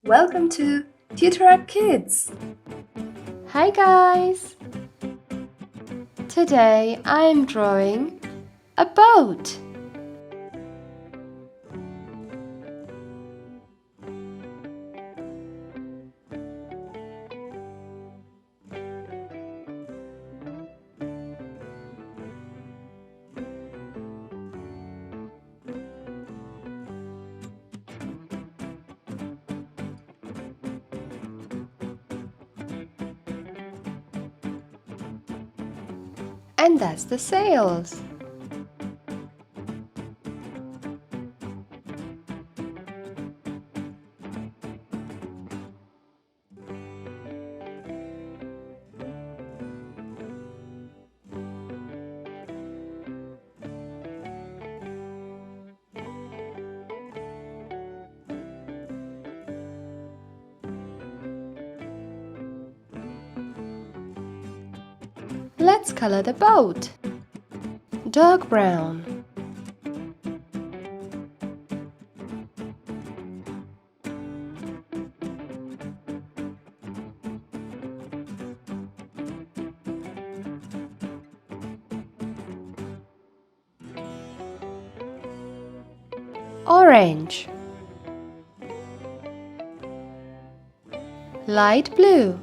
Welcome to Tutor Kids. Hi guys! Today I'm drawing a boat. And that's the sails. Let's color the boat. Dark brown. Orange. Light blue.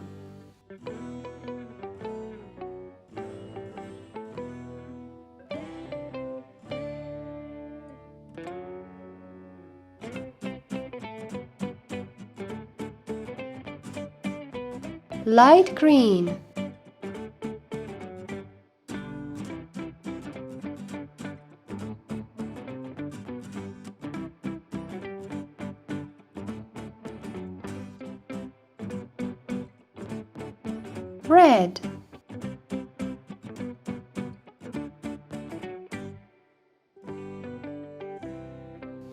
Light green. Red.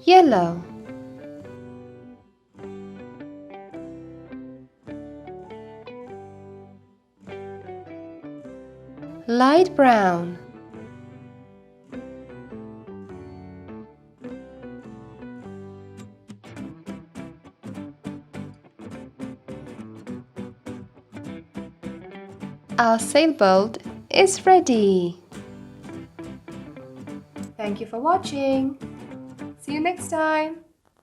Yellow. Light brown. Our sailboat is ready. Thank you for watching. See you next time.